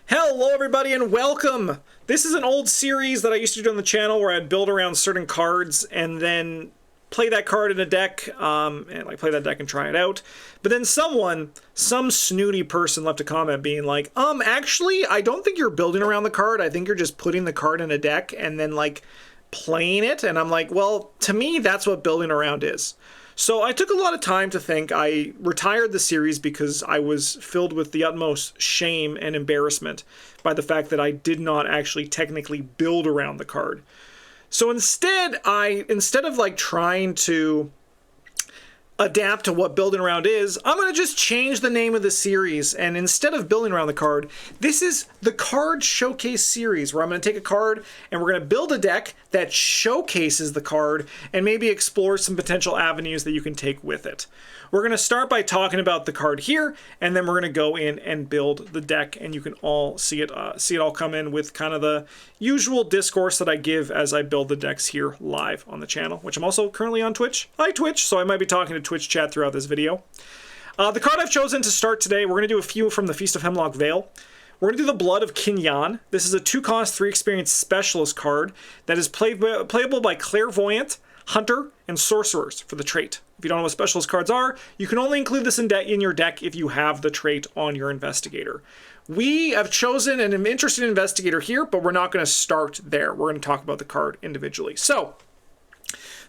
Hello everybody and welcome! This is an old series that I used to do on the channel where I'd build around certain cards and then play that card in a deck, and play that deck and try it out. But then some snooty person left a comment being like, actually, I don't think you're building around the card, I think you're just putting the card in a deck and then playing it. And I'm like, well, to me, that's what building around is. So I took a lot of time to think. I retired the series because I was filled with the utmost shame and embarrassment by the fact that I did not actually technically build around the card. So instead of trying to adapt to what building around is, I'm going to just change the name of the series. And instead of building around the card, this is the Card Showcase series, where I'm going to take a card and we're going to build a deck that showcases the card and maybe explore some potential avenues that you can take with it. We're going to start by talking about the card here, and then we're going to go in and build the deck, and you can all see it all come in with kind of the usual discourse that I give as I build the decks here live on the channel, which I'm also currently on Twitch. Hi Twitch, so I might be talking to Twitch chat throughout this video. The card I've chosen to start today, we're going to do a few from the Feast of Hemlock Vale. We're going to do the Blood of Kinyan. This is a 2-cost, 3-experience specialist card that is playable by Clairvoyant, Hunter, and Sorcerers for the trait. If you don't know what specialist cards are, you can only include this in your deck if you have the trait on your Investigator. We have chosen an interesting Investigator here, but we're not going to start there. We're going to talk about the card individually. So,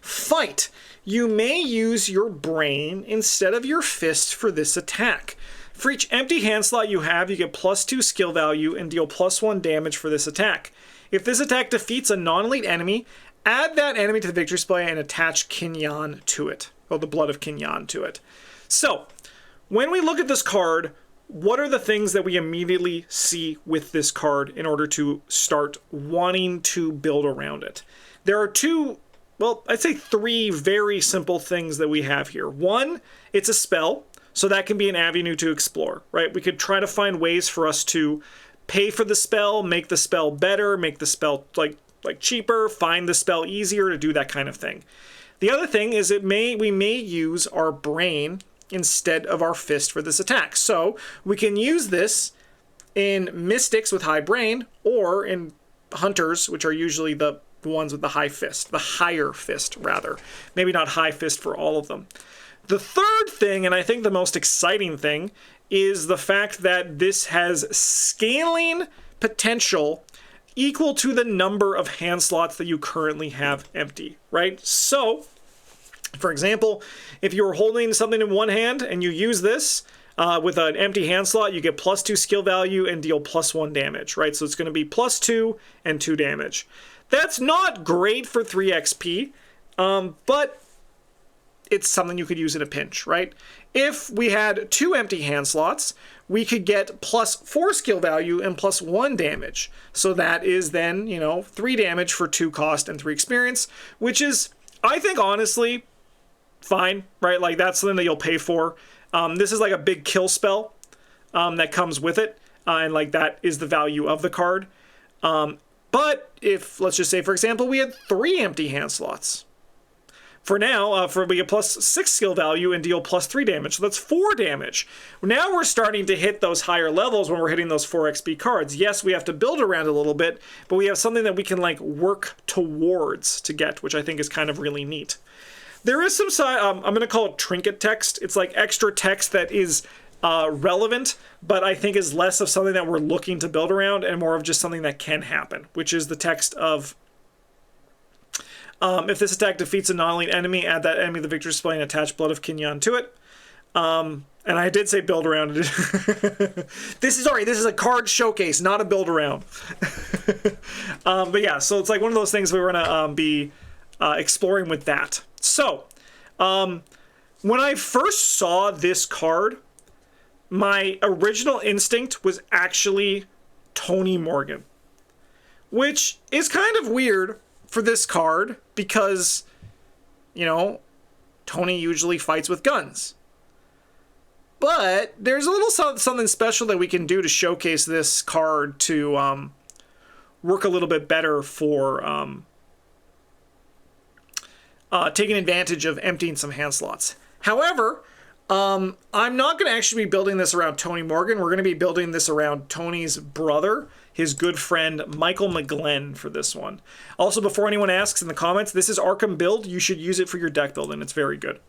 Fight. You may use your brain instead of your fist for this attack. For each empty hand slot you have, you get +2 skill value and deal +1 damage for this attack. If this attack defeats a non-elite enemy, add that enemy to the victory display and attach Kinyan to it. Oh, the Blood of Kinyan to it. So, when we look at this card, what are the things that we immediately see with this card in order to start wanting to build around it? There are I'd say three very simple things that we have here. One, it's a spell, so that can be an avenue to explore, right? We could try to find ways for us to pay for the spell, make the spell better, make the spell cheaper, find the spell easier, to do that kind of thing. The other thing is we may use our brain instead of our fist for this attack. So we can use this in Mystics with high brain, or in Hunters, which are usually the ones with the high fist, the higher fist rather. Maybe not high fist for all of them. The third thing, and I think the most exciting thing, is the fact that this has scaling potential equal to the number of hand slots that you currently have empty, right? So, for example, if you're holding something in one hand and you use this with an empty hand slot, you get +2 skill value and deal +1 damage, right? So it's going to be +2 and 2 damage. That's not great for 3 XP, but it's something you could use in a pinch, right? If we had 2 empty hand slots, we could get +4 skill value and +1 damage. So that is then, 3 damage for 2 cost and 3 experience, which is, I think, honestly, fine, right? That's something that you'll pay for. This is like a big kill spell that comes with it, and that is the value of the card. But if, let's just say, for example, we had 3 empty hand slots. For now, we get +6 skill value and deal +3 damage, so that's 4 damage. Now we're starting to hit those higher levels when we're hitting those 4 XP cards. Yes, we have to build around a little bit, but we have something that we can work towards to get, which I think is kind of really neat. There is some I'm going to call it trinket text. It's extra text that is relevant, but I think is less of something that we're looking to build around and more of just something that can happen, which is the text of, if this attack defeats a non-elite enemy, add that enemy to the victory display and attach Blood of Kinyan to it. And I did say build around it. This is a card showcase, not a build around. But yeah, so it's one of those things we're going to be exploring with that. So, when I first saw this card, my original instinct was actually Tony Morgan, which is kind of weird for this card because, Tony usually fights with guns. But there's a little something special that we can do to showcase this card to work a little bit better for taking advantage of emptying some hand slots. However, I'm not going to actually be building this around Tony Morgan. We're going to be building this around Tony's brother, his good friend Michael McGlenn, for this one. Also, before anyone asks in the comments, this is Arkham build. You should use it for your deck building. It's very good.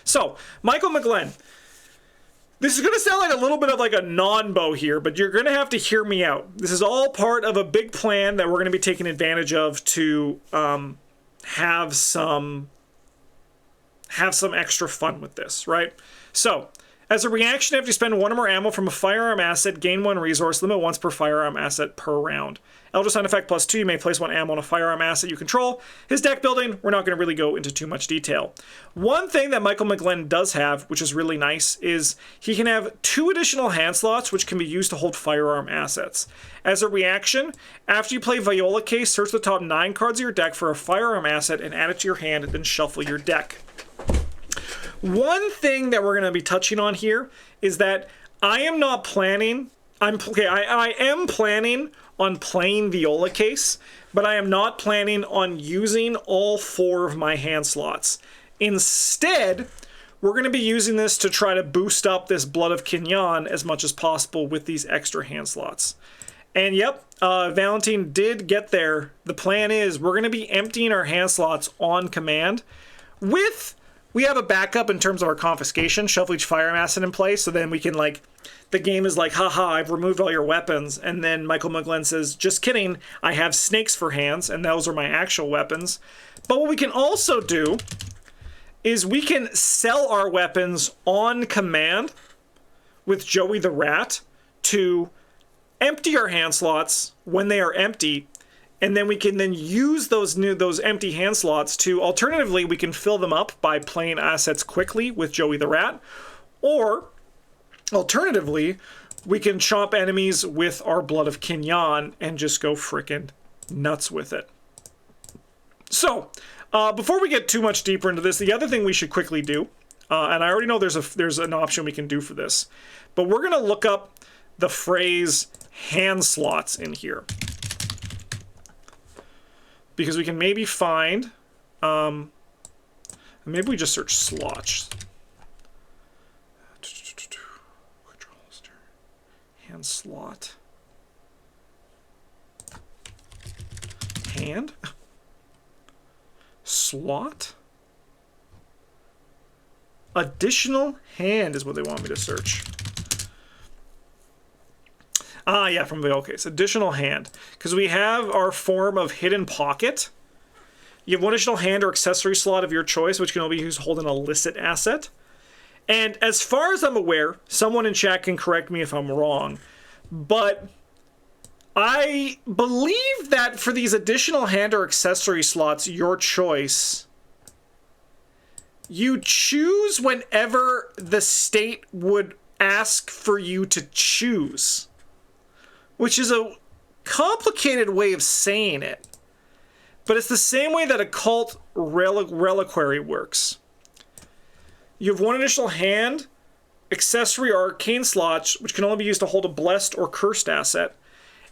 So, Michael McGlenn. This is going to sound like a little bit of like a non-bow here, but you're going to have to hear me out. This is all part of a big plan that we're going to be taking advantage of to have some extra fun with this, right? So, as a reaction, after you spend 1 or more ammo from a firearm asset, gain 1 resource, limit once per firearm asset per round. Elder Sign effect +2, you may place 1 ammo on a firearm asset you control. His deck building, we're not going to really go into too much detail. One thing that Michael McGlenn does have, which is really nice, is he can have 2 additional hand slots which can be used to hold firearm assets. As a reaction, after you play Viola Case, search the top 9 cards of your deck for a firearm asset and add it to your hand, and then shuffle your deck. One thing that we're going to be touching on here is that I am not planning, I am planning on playing Viola Case, but I am not planning on using all 4 of my hand slots. Instead, we're going to be using this to try to boost up this Blood of Kinyan as much as possible with these extra hand slots. And yep, Valentine did get there. The plan is we're going to be emptying our hand slots on command we have a backup in terms of our confiscation, shuffle each firearm asset in place, so then we can, like, the game is like, haha, I've removed all your weapons, and then Michael McGlenn says, just kidding, I have snakes for hands, and those are my actual weapons. But what we can also do is we can sell our weapons on command with Joey the Rat to empty our hand slots when they are empty, and then we can then use those empty hand slots to, alternatively, we can fill them up by playing assets quickly with Joey the Rat, or alternatively, we can chomp enemies with our Blood of Kinyan and just go frickin' nuts with it. So, before we get too much deeper into this, the other thing we should quickly do, and I already know there's an option we can do for this, but we're going to look up the phrase hand slots in here. Because we can maybe find, maybe we just search slots. Hand slot. Hand? Slot? Additional hand is what they want me to search. Ah, yeah, from the okay. It's additional hand. Because we have our form of hidden pocket. You have 1 additional hand or accessory slot of your choice, which can only be used to hold an illicit asset. And as far as I'm aware, someone in chat can correct me if I'm wrong, but I believe that for these additional hand or accessory slots, your choice, you choose whenever the state would ask for you to choose. Which is a complicated way of saying it. But it's the same way that occult reliquary works. You have 1 additional hand, accessory or arcane slots, which can only be used to hold a blessed or cursed asset.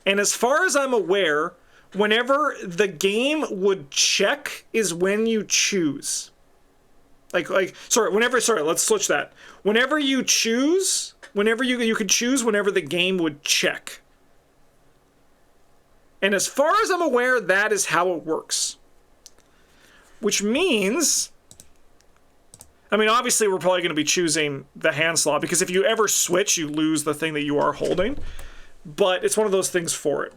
And as far as I'm aware, whenever the game would check is when you choose. Let's switch that. Whenever you choose, you could choose whenever the game would check. And as far as I'm aware, that is how it works. Which means, I mean, obviously we're probably going to be choosing the hand slot, because if you ever switch, you lose the thing that you are holding. But it's one of those things for it.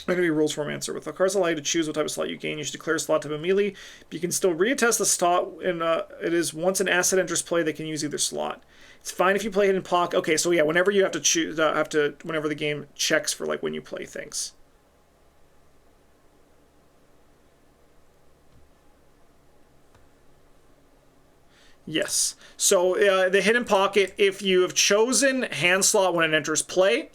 Going to be rules for answer. With the cards allow you to choose what type of slot you gain, you should declare a slot to be melee, but you can still reattest the slot, and it is once an asset enters play, they can use either slot. It's fine if you play hidden pocket. Okay, so yeah, whenever you have to choose, whenever the game checks for like when you play things. Yes. So the hidden pocket, if you have chosen hand slot when it enters play,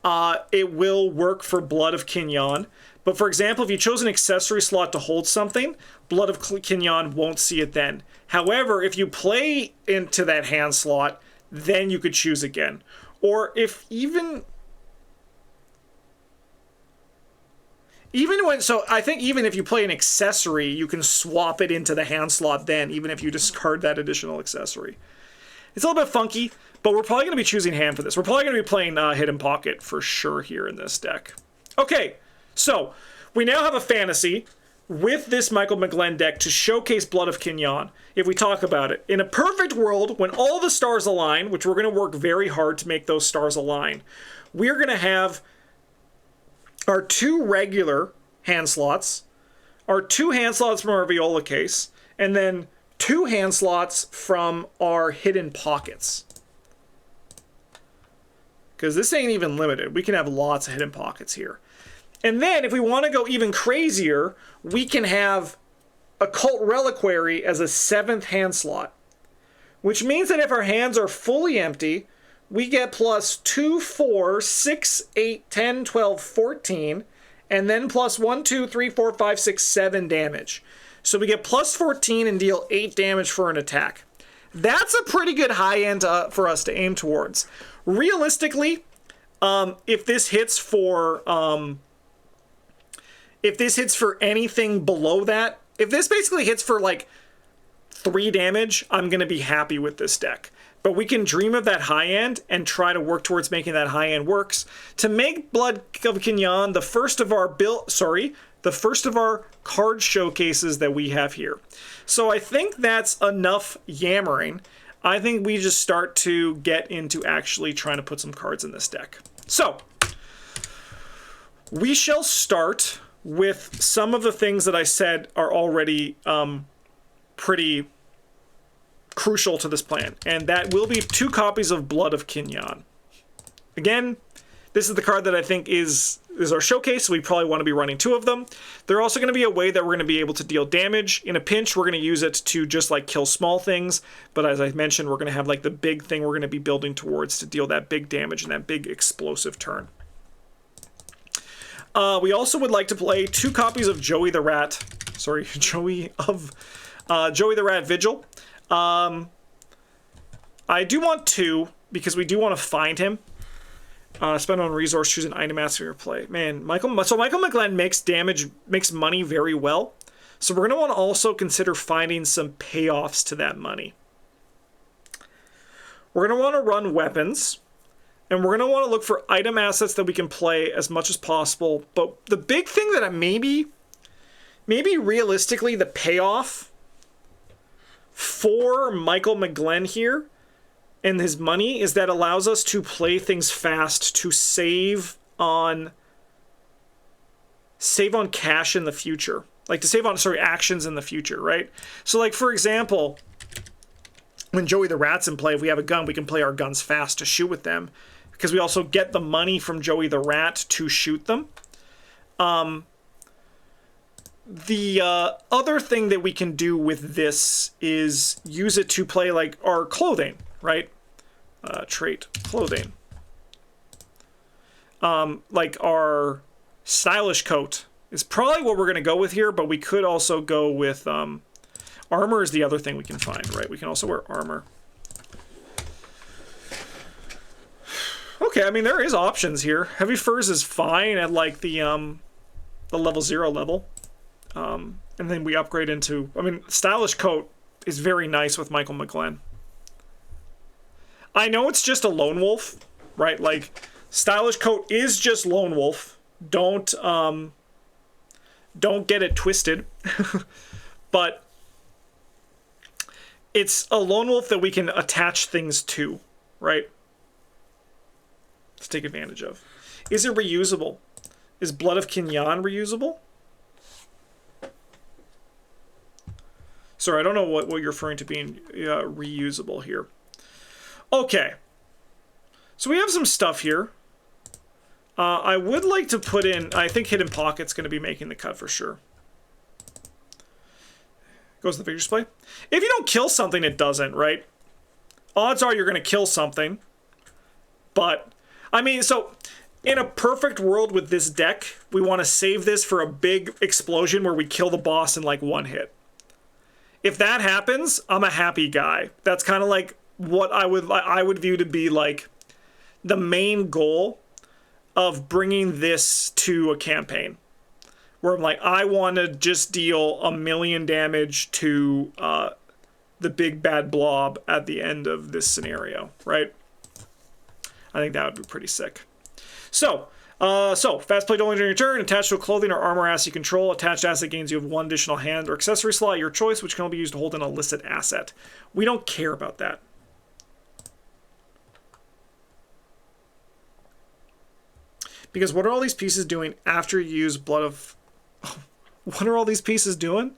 it will work for Blood of Kinyan. But for example, if you chose an accessory slot to hold something, Blood of Kinyan won't see it then. However, if you play into that hand slot, then you could choose again. Or if Even when, so I think even if you play an accessory, you can swap it into the hand slot then, even if you discard that additional accessory. It's a little bit funky, but we're probably going to be choosing hand for this. We're probably going to be playing Hidden Pocket for sure here in this deck. Okay, so we now have a fantasy with this Michael McGlenn deck to showcase Blood of Kinyan. If we talk about it, in a perfect world, when all the stars align, which we're going to work very hard to make those stars align, we're going to have our 2 regular hand slots, our 2 hand slots from our Viola case, and then 2 hand slots from our Hidden Pockets. Because this ain't even limited. We can have lots of Hidden Pockets here. And then, if we want to go even crazier, we can have Occult Reliquary as a 7th hand slot. Which means that if our hands are fully empty, we get plus 2, 4, 6, 8, 10, 12, 14, and then plus 1, 2, 3, 4, 5, 6, 7 damage. So we get plus 14 and deal 8 damage for an attack. That's a pretty good high end for us to aim towards. Realistically, if this hits for anything below that, if this basically hits for like 3 damage, I'm going to be happy with this deck. But we can dream of that high end and try to work towards making that high end works. To make Blood of Kinyan the first of our card showcases that we have here. So I think that's enough yammering. I think we just start to get into actually trying to put some cards in this deck. So we shall start with some of the things that I said are already pretty crucial to this plan, and that will be 2 copies of Blood of Kinyan. Again, this is the card that I think is our showcase, so we probably want to be running 2 of them. They're also going to be a way that we're going to be able to deal damage. In a pinch, we're going to use it to just like kill small things, but as I mentioned, we're going to have like the big thing we're going to be building towards to deal that big damage and that big explosive turn. We also would like to play 2 copies of Joey the Rat Vigil. I do want 2 because we do want to find him. Spend on resource, choose an item after your play. Man, Michael McGlenn makes money very well. So we're going to want to also consider finding some payoffs to that money. We're going to want to run weapons. And we're going to want to look for item assets that we can play as much as possible. But the big thing that maybe realistically the payoff for Michael McGlenn here and his money is that allows us to play things fast to save on cash in the future. Like to save on, actions in the future, right? So like, for example, when Joey the Rat's in play, if we have a gun, we can play our guns fast to shoot with them because we also get the money from Joey the Rat to shoot them. The other thing that we can do with this is use it to play like our clothing, right? Trait, clothing. Like our stylish coat is probably what we're going to go with here, but we could also go with armor is the other thing we can find, right? We can also wear armor. Okay, I mean, there is options here. Heavy Furs is fine at like the level 0 level. And then we upgrade into, I mean, stylish coat is very nice with Michael McGlenn. I know it's just a lone wolf, right? Like, stylish coat is just lone wolf. Don't get it twisted. But it's a lone wolf that we can attach things to, right? Let's take advantage of. Is it reusable? Is Blood of Kinyan reusable? Sorry, I don't know what you're referring to being reusable here. Okay. So we have some stuff here. I would like to put in, I think Hidden Pocket's going to be making the cut for sure. Goes to the figure display. If you don't kill something, it doesn't, right? Odds are you're going to kill something. But, I mean, so in a perfect world with this deck, we want to save this for a big explosion where we kill the boss in like 1 hit. If that happens, I'm a happy guy. That's kind of like what I would view to be like the main goal of bringing this to a campaign. where I'm like, I want to just deal 1,000,000 damage to the big bad blob at the end of this scenario, right? I think that would be pretty sick. So fast play during your turn, attached to a clothing or armor asset you control. Attached asset gains you have 1 additional hand or accessory slot, your choice, which can only be used to hold an illicit asset. We don't care about that. Because what are all these pieces doing after you use Blood of... What are all these pieces doing?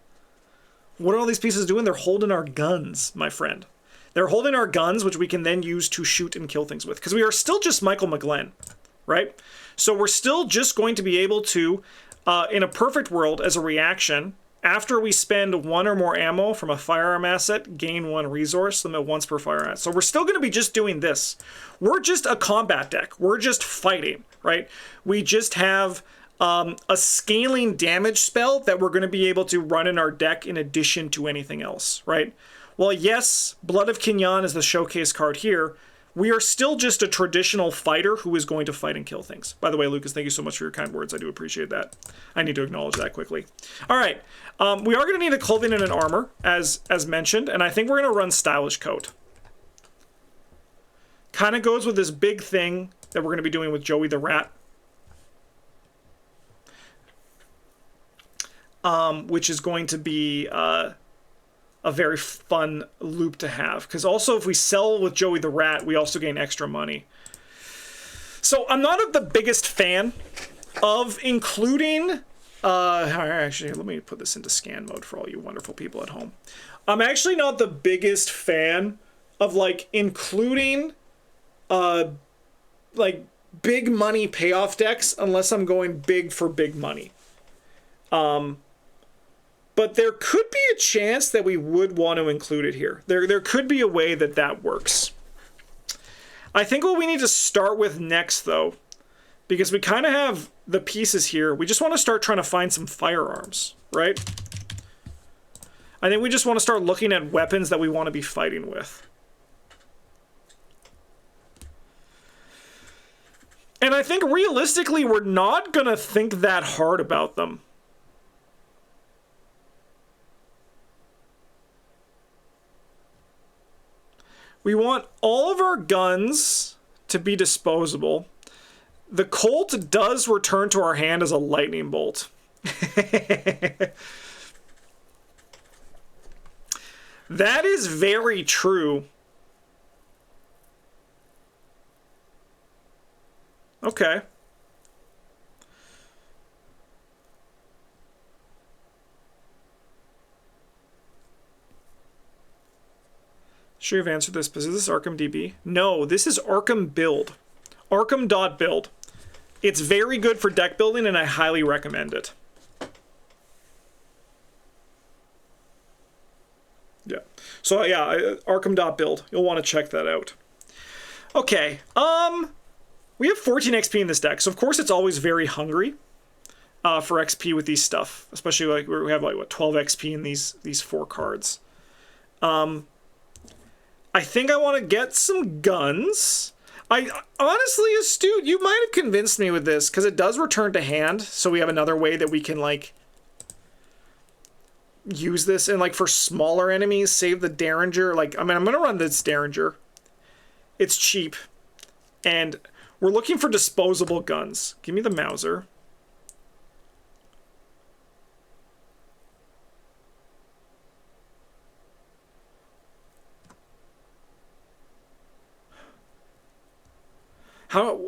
What are all these pieces doing? They're holding our guns, my friend. They're holding our guns, which we can then use to shoot and kill things with. Because we are still just Michael McGlenn, right? So we're still just going to be able to, in a perfect world, as a reaction, after we spend 1 or more ammo from a firearm asset, gain 1 resource, limit once per firearm asset. So we're still going to be just doing this. We're just a combat deck. We're just fighting, right? We just have a scaling damage spell that we're going to be able to run in our deck in addition to anything else, right? Well, yes, Blood of Kinyan is the showcase card here. We are still just a traditional fighter who is going to fight and kill things. By the way, Lucas, thank you so much for your kind words. I do appreciate that. I need to acknowledge that quickly. All right. We are going to need a clothing and an armor, as mentioned, and I think we're going to run Stylish Coat. Kind of goes with this big thing that we're going to be doing with Joey the Rat. Which is going to be a very fun loop to have. Because also, if we sell with Joey the Rat, we also gain extra money. So I'm not the biggest fan of including... actually, let me put this into scan mode for all you wonderful people at home. I'm actually not the biggest fan of, like, including, like, big money payoff decks unless I'm going big for big money. But there could be a chance that we would want to include it here. There could be a way that that works. I think what we need to start with next, though, because we kind of have the pieces here, we just want to start trying to find some firearms, right? I think we just want to start looking at weapons that we want to be fighting with. And I think realistically, we're not going to think that hard about them. We want all of our guns to be disposable. The Colt does return to our hand as a lightning bolt. That is very true. Okay. Sure you've answered this, but is this Arkham DB? No, this is Arkham Build. Arkham.build. It's very good for deck building, and I highly recommend it. Yeah. So, yeah, Arkham.build. You'll want to check that out. Okay. We have 14 XP in this deck, so of course it's always very hungry for XP with these stuff. Especially, like, we have, like, what, 12 XP in these 4 cards. I think I want to get some guns. I honestly, Astute, you might have convinced me with this, because it does return to hand, so we have another way that we can, like, use this, and, like, for smaller enemies, save the Derringer. Like, I mean, I'm going to run this Derringer. It's cheap. And we're looking for disposable guns. Give me the Mauser.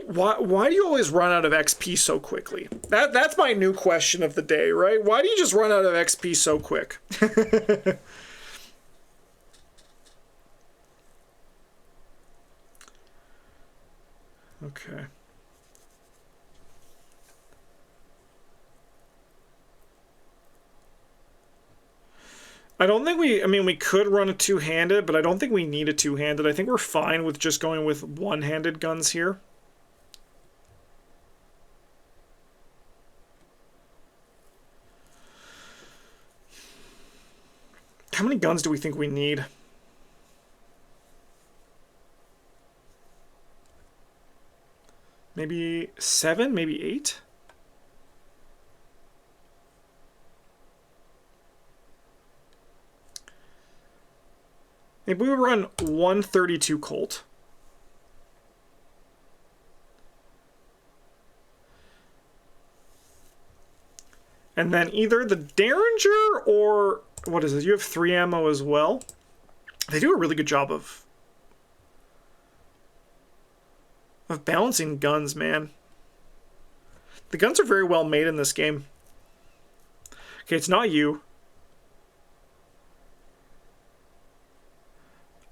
Why do you always run out of XP so quickly? That's my new question of the day, right? Why do you just run out of XP so quick? Okay. I don't think I mean, we could run a two-handed, but I don't think we need a two-handed. I think we're fine with just going with one-handed guns here. How many guns do we think we need? Maybe 7, maybe 8? Maybe we run 132 Colt. And then either the Derringer or... What is it? You have 3 ammo as well. They do a really good job of balancing guns, man. The guns are very well made in this game. Okay, it's not you.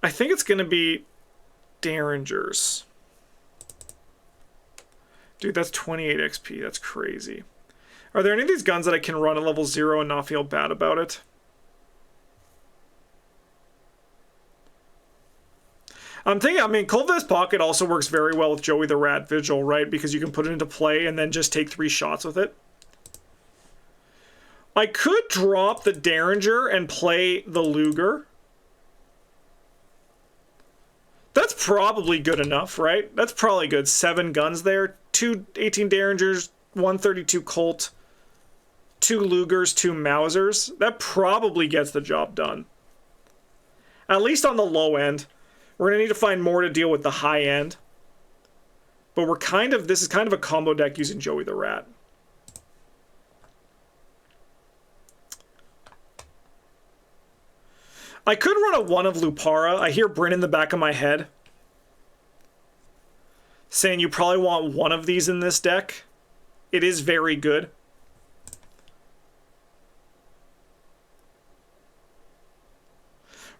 I think it's going to be Derringers. Dude, that's 28 XP. That's crazy. Are there any of these guns that I can run at level 0 and not feel bad about it? I'm thinking, I mean, Cold Vest Pocket also works very well with Joey the Rat Vigil, right? Because you can put it into play and then just take 3 shots with it. I could drop the Derringer and play the Luger. That's probably good enough, right? That's probably good. 7 guns there. 2 18 Derringers, 132 Colt, 2 Lugers, 2 Mausers. That probably gets the job done. At least on the low end. We're going to need to find more to deal with the high end. But we're kind of... This is kind of a combo deck using Joey the Rat. I could run a 1 of Lupara. I hear Bryn in the back of my head saying you probably want 1 of these in this deck. It is very good.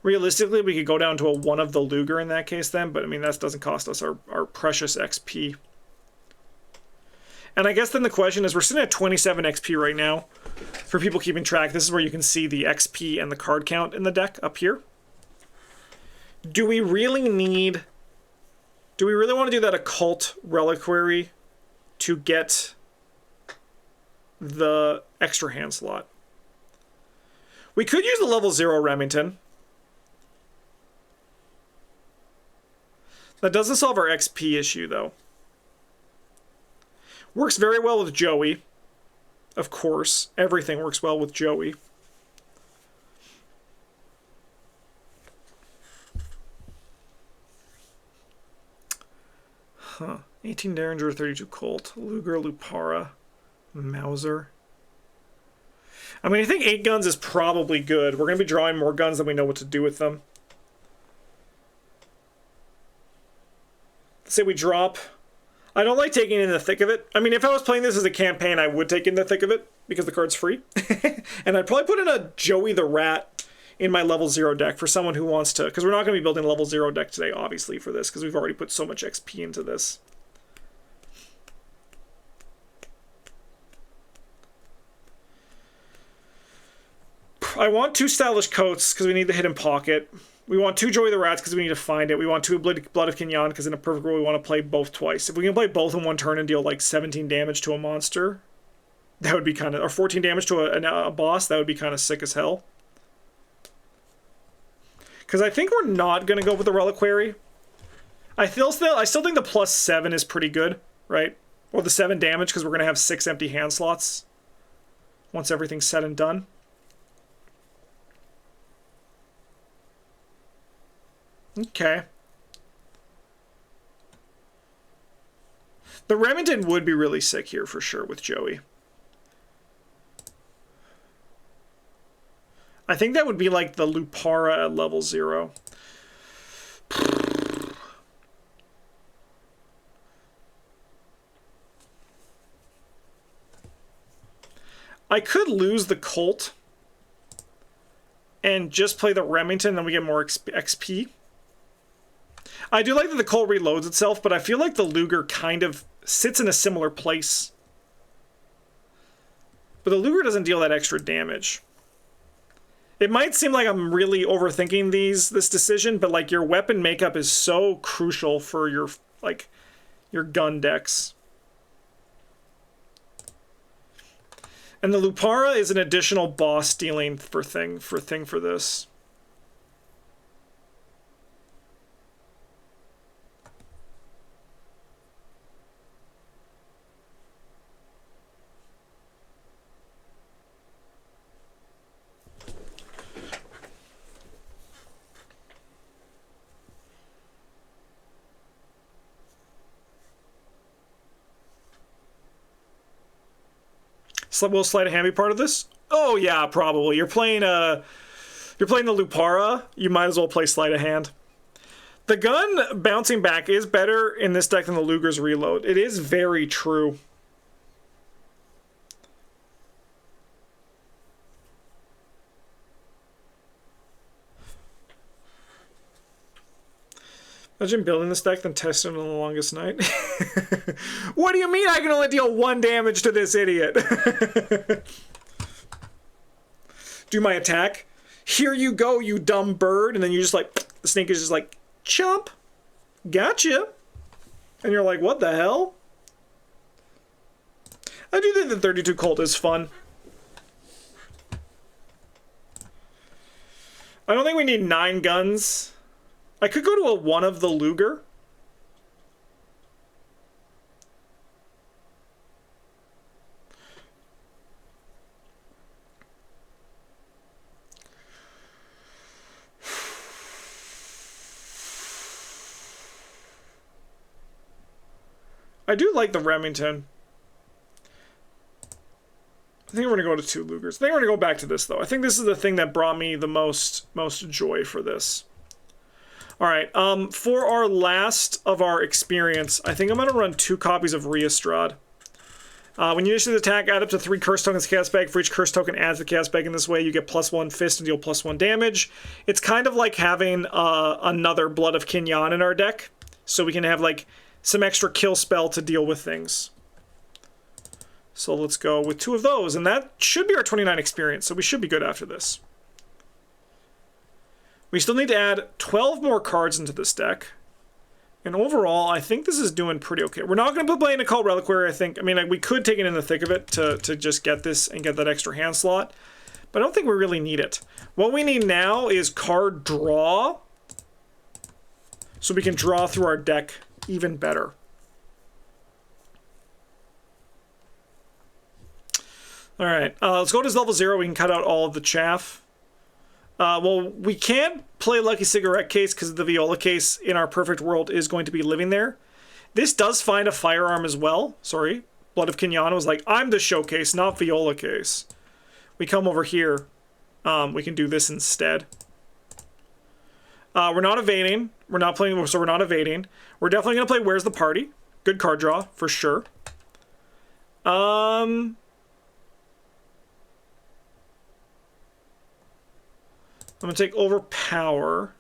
Realistically, we could go down to a 1 of the Luger in that case then, but I mean, that doesn't cost us our precious XP. And I guess then the question is, we're sitting at 27 XP right now. For people keeping track, this is where you can see the XP and the card count in the deck up here. Do we really need... Do we really want to do that occult reliquary to get the extra hand slot? We could use the level 0 Remington. That doesn't solve our XP issue, though. Works very well with Joey. Of course. Everything works well with Joey. Huh. 18 Derringer, 32 Colt. Luger, Lupara, Mauser. I mean, I think 8 guns is probably good. We're going to be drawing more guns than we know what to do with them. Let's say we drop... I don't like taking in the thick of it. I mean, if I was playing this as a campaign, I would take in the thick of it, because the card's free. And I'd probably put in a Joey the Rat in my level 0 deck for someone who wants to... Because we're not going to be building a level 0 deck today, obviously, for this, because we've already put so much XP into this. I want 2 Stylish Coats, because we need the hidden pocket. We want 2 Joey the Rats because we need to find it. We want 2 Blood of Kinyan because in a perfect world we want to play both twice. If we can play both in one turn and deal like 17 damage to a monster, that would be kind of... Or 14 damage to a boss, that would be kind of sick as hell. Because I think we're not going to go with the Reliquary. I still think the +7 is pretty good, right? Or the 7 damage because we're going to have 6 empty hand slots once everything's said and done. Okay. The Remington would be really sick here for sure with Joey. I think that would be like the Lupara at level 0. I could lose the Colt and just play the Remington, then we get more XP. I do like that the Colt reloads itself, but I feel like the Luger kind of sits in a similar place. But the Luger doesn't deal that extra damage. It might seem like I'm really overthinking this decision, but like your weapon makeup is so crucial for your gun decks. And the Lupara is an additional boss stealing thing for this. Will sleight of hand be part of this? Oh yeah, probably. You're playing the Lupara. You might as well play sleight of hand. The gun bouncing back is better in this deck than the Luger's reload. It is very true. Imagine building this deck, then testing it on the longest night. What do you mean I can only deal 1 damage to this idiot? Do my attack. Here you go, you dumb bird. And then you just like, the snake is just like, chomp. Gotcha. And you're like, what the hell? I do think the 32 Colt is fun. I don't think we need 9 guns. I could go to a 1 of the Luger. I do like the Remington. I think we're going to go to 2 Lugers. I think we're going to go back to this, though. I think this is the thing that brought me the most joy for this. All right, for our last of our experience, I think I'm going to run 2 copies of Reestrad. When you initiate the attack, add up to 3 curse tokens to chaos bag. For each curse token adds the chaos bag in this way, you get +1 fist and deal +1 damage. It's kind of like having another Blood of Kinyan in our deck, so we can have like some extra kill spell to deal with things. So let's go with 2 of those, and that should be our 29 experience, so we should be good after this. We still need to add 12 more cards into this deck. And overall, I think this is doing pretty okay. We're not going to play an Occult Reliquary, I think. I mean, like, we could take it in the thick of it to just get this and get that extra hand slot. But I don't think we really need it. What we need now is card draw. So we can draw through our deck even better. Alright, let's go to level 0. We can cut out all of the chaff. Well, we can't play Lucky Cigarette Case because the Viola case in our perfect world is going to be living there. This does find a firearm as well. Sorry. Blood of Kinyan was like, I'm the showcase, not Viola case. We come over here. We can do this instead. We're not evading. We're not playing, so we're not evading. We're definitely going to play Where's the Party? Good card draw, for sure. I'm going to take Overpower.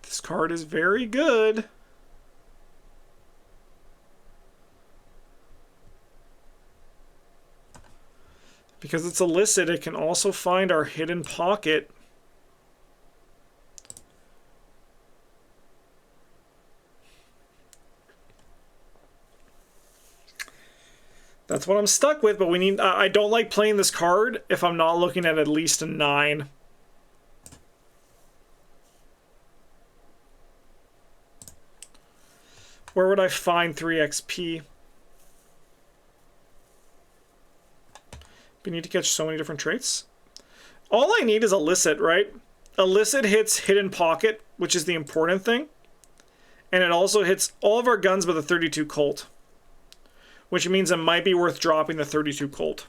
This card is very good. Because it's illicit, it can also find our hidden pocket. That's what I'm stuck with, but we need... I don't like playing this card if I'm not looking at least a 9. Where would I find 3 XP? We need to catch so many different traits. All I need is illicit, right? Illicit hits hidden pocket, which is the important thing. And it also hits all of our guns with a 32 Colt. Which means it might be worth dropping the 32 Colt.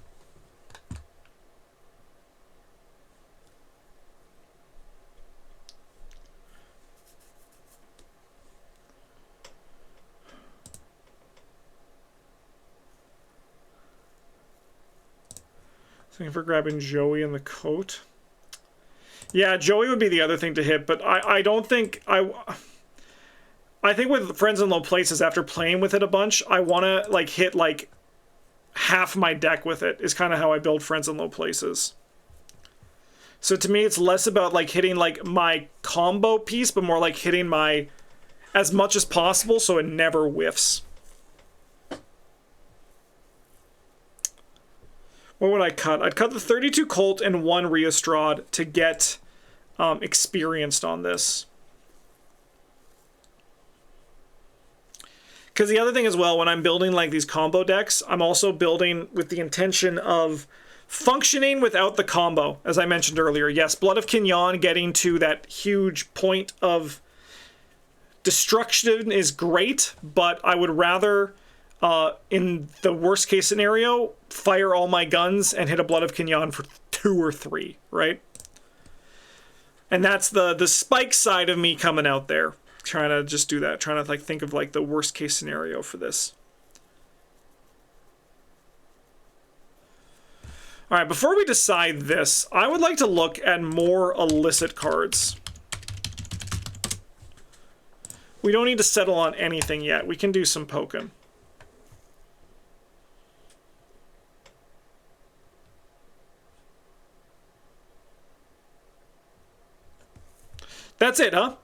Thinking for grabbing Joey and the coat. Yeah, Joey would be the other thing to hit, but I don't think... I think with Friends in Low Places, after playing with it a bunch, I want to like hit like half my deck with it, is kind of how I build Friends in Low Places. So to me, it's less about like hitting like my combo piece, but more like hitting my as much as possible so it never whiffs. What would I cut? I'd cut the 32 Colt and 1 Rheostrad to get experienced on this. Because the other thing as well, when I'm building like these combo decks, I'm also building with the intention of functioning without the combo, as I mentioned earlier. Yes, Blood of Kinyon getting to that huge point of destruction is great, but I would rather, in the worst case scenario, fire all my guns and hit a Blood of Kinyon for 2 or 3, right? And that's the spike side of me coming out there, trying to just do that, trying to like think of like the worst case scenario for this. All right, before we decide this, I would like to look at more illicit cards. We don't need to settle on anything yet. We can do some poking. That's it, huh?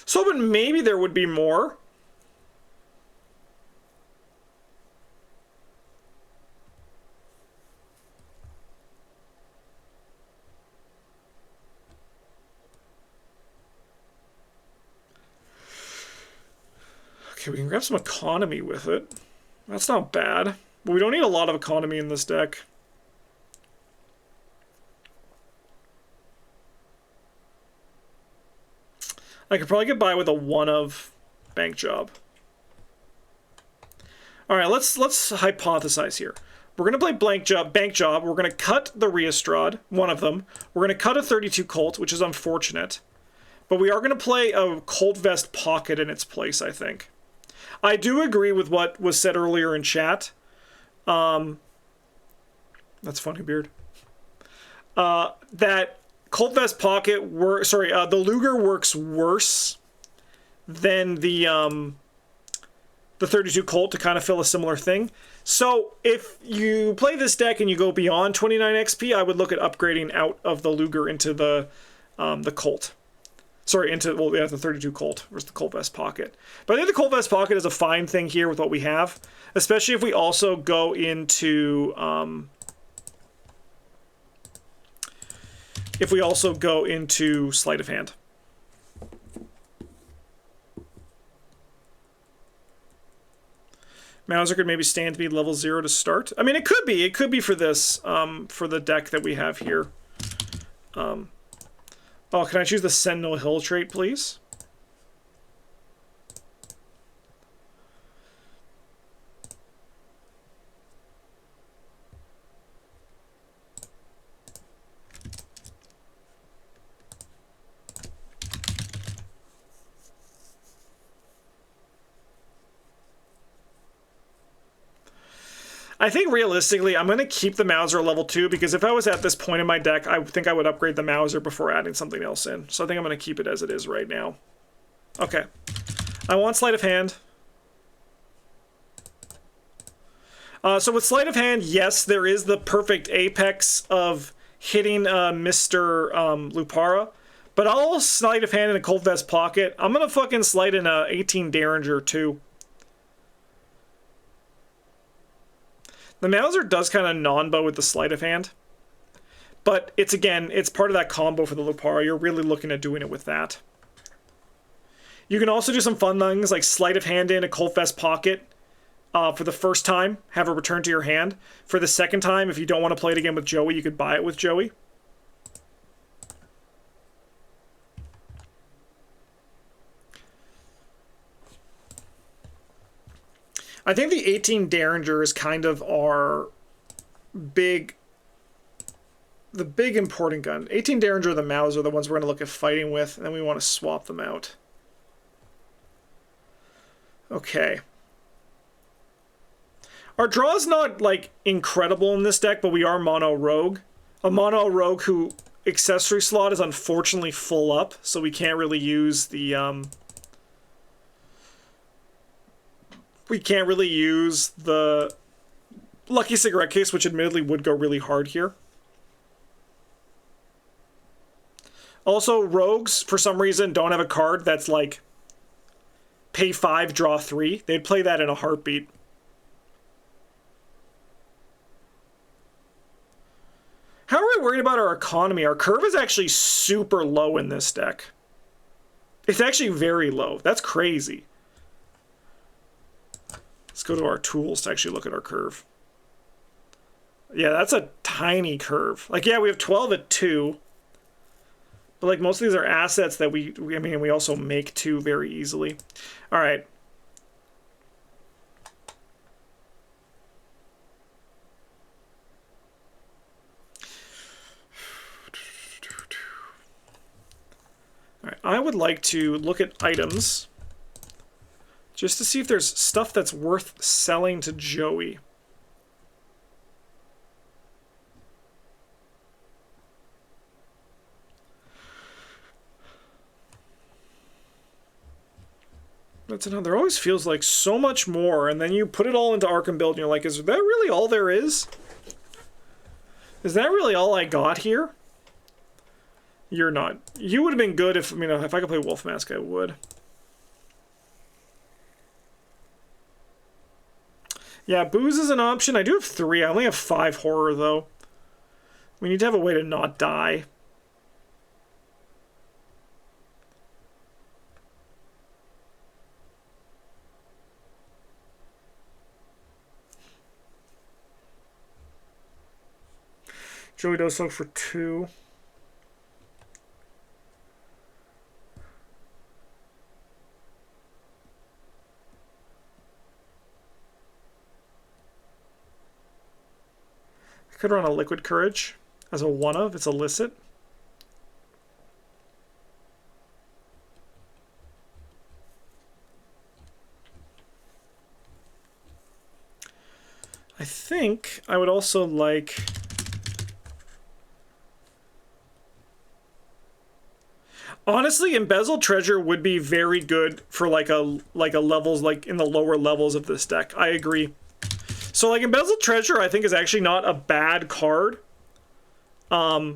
So, but maybe there would be more. Okay, we can grab some economy with it. That's not bad. But we don't need a lot of economy in this deck. I could probably get by with a 1 of Bank Job. All right, let's hypothesize here. We're going to play Bank Job. We're going to cut the Rheostrad, one of them. We're going to cut a 32 Colt, which is unfortunate. But we are going to play a Colt Vest Pocket in its place, I think. I do agree with what was said earlier in chat. That's funny, Beard. That Colt Vest Pocket the Luger works worse than the 32 Colt to kind of fill a similar thing. So if you play this deck and you go beyond 29 XP, I would look at upgrading out of the Luger into the Colt. Sorry, the 32 Colt versus the Colt Vest Pocket. But I think the Colt Vest Pocket is a fine thing here with what we have, especially if we also go into Sleight of Hand. Mauser could maybe stand to be level 0 to start. I mean, it could be. It could be for this, for the deck that we have here. Oh, can I choose the Sentinel Hill trait, please? I think realistically, I'm going to keep the Mauser level 2 because if I was at this point in my deck, I think I would upgrade the Mauser before adding something else in. So I think I'm going to keep it as it is right now. Okay. I want Sleight of Hand. So with Sleight of Hand, yes, there is the perfect apex of hitting Mr. Lupara. But I'll Sleight of Hand in a Colt Vest Pocket. I'm going to fucking Sleight in a 18 Derringer too. The Mauser does kind of non-bow with the Sleight of Hand. But it's, again, it's part of that combo for the Lupara. You're really looking at doing it with that. You can also do some fun things like Sleight of Hand in a Colt Vest Pocket for the first time. Have it return to your hand. For the second time, if you don't want to play it again with Joey, you could buy it with Joey. I think the 18 Derringer is kind of our the big important gun. 18 Derringer and the Mauser are the ones we're going to look at fighting with, and then we want to swap them out. Okay. Our draw is not, like, incredible in this deck, but we are mono rogue. A mono rogue who accessory slot is unfortunately full up, so we can't really use the Lucky Cigarette Case, which admittedly would go really hard here. Also, rogues, for some reason, don't have a card that's like pay 5, draw 3. They'd play that in a heartbeat. How are we worried about our economy? Our curve is actually super low in this deck. It's actually very low. That's crazy. Let's go to our tools to actually look at our curve. Yeah, that's a tiny curve. Like, yeah, we have 12 at 2. But, like, most of these are assets that we also make 2 very easily. All right. All right, I would like to look at items just to see if there's stuff that's worth selling to Joey. That's another. There always feels like so much more, and then you put it all into Arkham Build, and you're like, is that really all there is? Is that really all I got here? You're not. You would have been good if, if I could play Wolf Mask, I would. Yeah, booze is an option. I do have 3. I only have 5 horror, though. We need to have a way to not die. Joey does look for 2. I could run a Liquid Courage as a 1-of. It's illicit. I think I would also like... Honestly, Embezzled Treasure would be very good for like a levels, like in the lower levels of this deck. I agree. So like Embezzled Treasure I think is actually not a bad card. I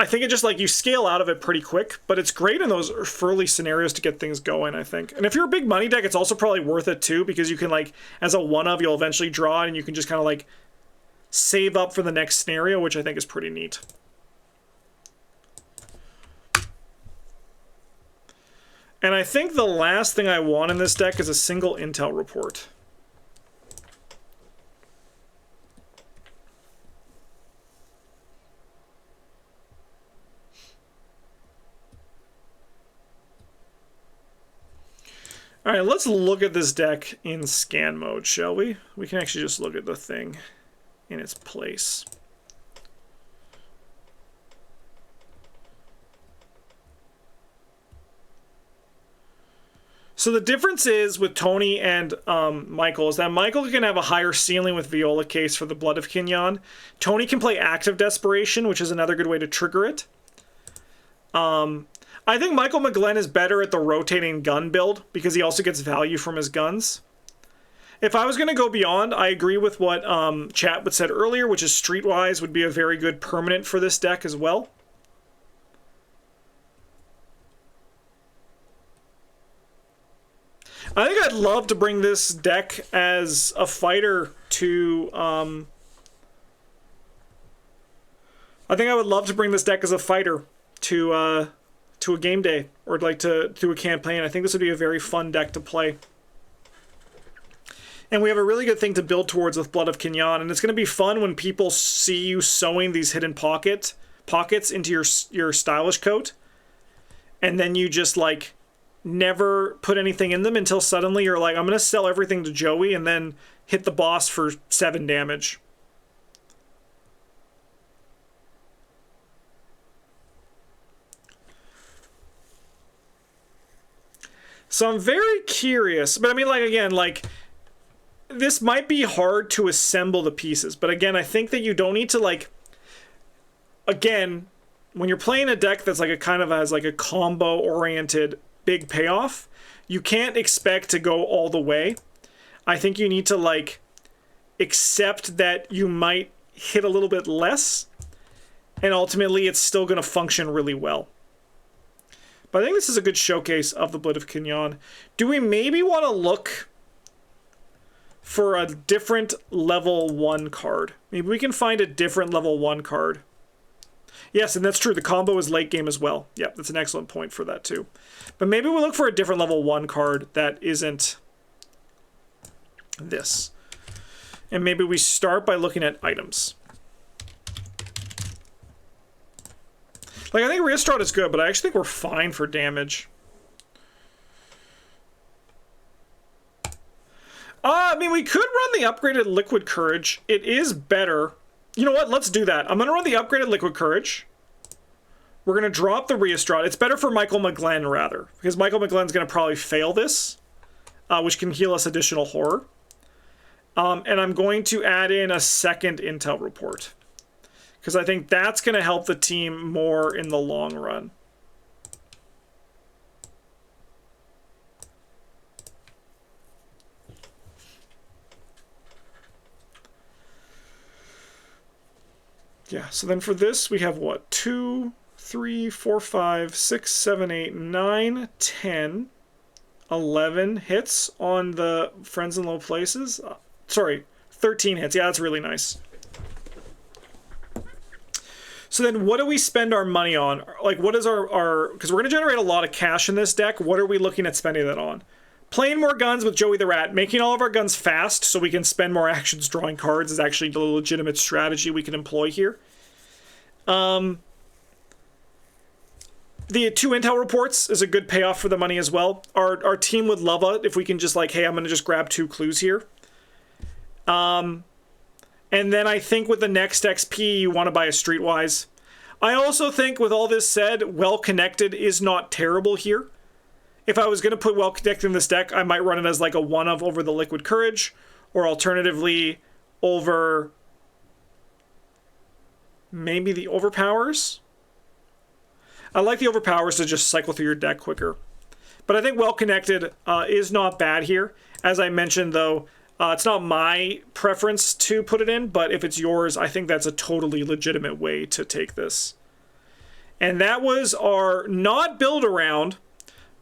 think it just like you scale out of it pretty quick, but it's great in those early scenarios to get things going, I think. And if you're a big money deck, it's also probably worth it too, because you can like, as a 1-of, you'll eventually draw and you can just kind of like save up for the next scenario, which I think is pretty neat. And I think the last thing I want in this deck is a single intel report. All right, let's look at this deck in scan mode, shall we? We can actually just look at the thing in its place. So the difference is with Tony and Michael is that Michael can have a higher ceiling with Viola Case for the Blood of Kinyan. Tony can play Active Desperation, which is another good way to trigger it. I think Michael McGlenn is better at the rotating gun build because he also gets value from his guns. If I was going to go beyond, I agree with what Chat said earlier, which is Streetwise would be a very good permanent for this deck as well. I think I'd love to bring this deck as a fighter to... I think I would love to bring this deck as a fighter to a game day, or like to a campaign. I think this would be a very fun deck to play. And we have a really good thing to build towards with Blood of Kinyan, and it's going to be fun when people see you sewing these hidden pockets into your stylish coat, and then you just like never put anything in them until suddenly you're like, I'm going to sell everything to Joey and then hit the boss for 7 damage. So I'm very curious, but I mean, like, again, like, this might be hard to assemble the pieces, but again, I think that you don't need to, like, again, when you're playing a deck that's like a kind of has like a combo oriented big payoff, you can't expect to go all the way. I think you need to like accept that you might hit a little bit less, and ultimately it's still going to function really well. But I think this is a good showcase of the Blood of Kinyon. Do we maybe want to look for a different level 1 card? Maybe we can find a different level 1 card. Yes, and that's true. The combo is late game as well. Yep, that's an excellent point for that too. But maybe we look for a different level 1 card that isn't this. And maybe we start by looking at items. Like, I think Rheostrad is good, but I actually think we're fine for damage. I mean, we could run the upgraded Liquid Courage. It is better. You know what? Let's do that. I'm going to run the upgraded Liquid Courage. We're going to drop the Rheostrad. It's better for Michael McGlenn, rather, because Michael McGlenn's going to probably fail this, which can heal us additional horror. And I'm going to add in a second intel report, because I think that's going to help the team more in the long run. Yeah, so then for this, we have what? 2, 3, 4, 5, 6, 7, 8, 9, 10, 11 hits on the Friends in Low Places. Sorry, 13 hits. Yeah, that's really nice. So then what do we spend our money on? Like, what is our because we're going to generate a lot of cash in this deck. What are we looking at spending that on? Playing more guns with Joey the Rat, making all of our guns fast so we can spend more actions drawing cards is actually the legitimate strategy we can employ here. The 2 intel reports is a good payoff for the money as well. Our team would love it if we can just like, hey, I'm going to just grab 2 clues here. And then I think with the next XP, you want to buy a Streetwise. I also think, with all this said, Well Connected is not terrible here. If I was going to put Well Connected in this deck, I might run it as like a one-of over the Liquid Courage, or alternatively over maybe the Overpowers. I like the Overpowers to just cycle through your deck quicker. But I think Well Connected is not bad here. As I mentioned, though, it's not my preference to put it in, but if it's yours, I think that's a totally legitimate way to take this. And that was our not build around,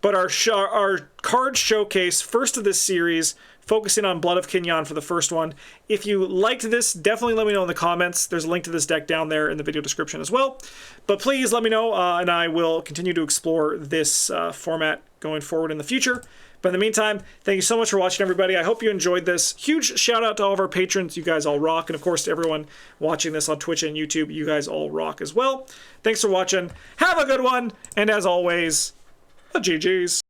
but our card showcase, first of this series, focusing on Blood of Kinyon for the first one. If you liked this, definitely let me know in the comments. There's a link to this deck down there in the video description as well. But please let me know, and I will continue to explore this format going forward in the future. But in the meantime, thank you so much for watching, everybody. I hope you enjoyed this. Huge shout out to all of our patrons. You guys all rock. And of course, to everyone watching this on Twitch and YouTube, you guys all rock as well. Thanks for watching. Have a good one. And as always, GG's.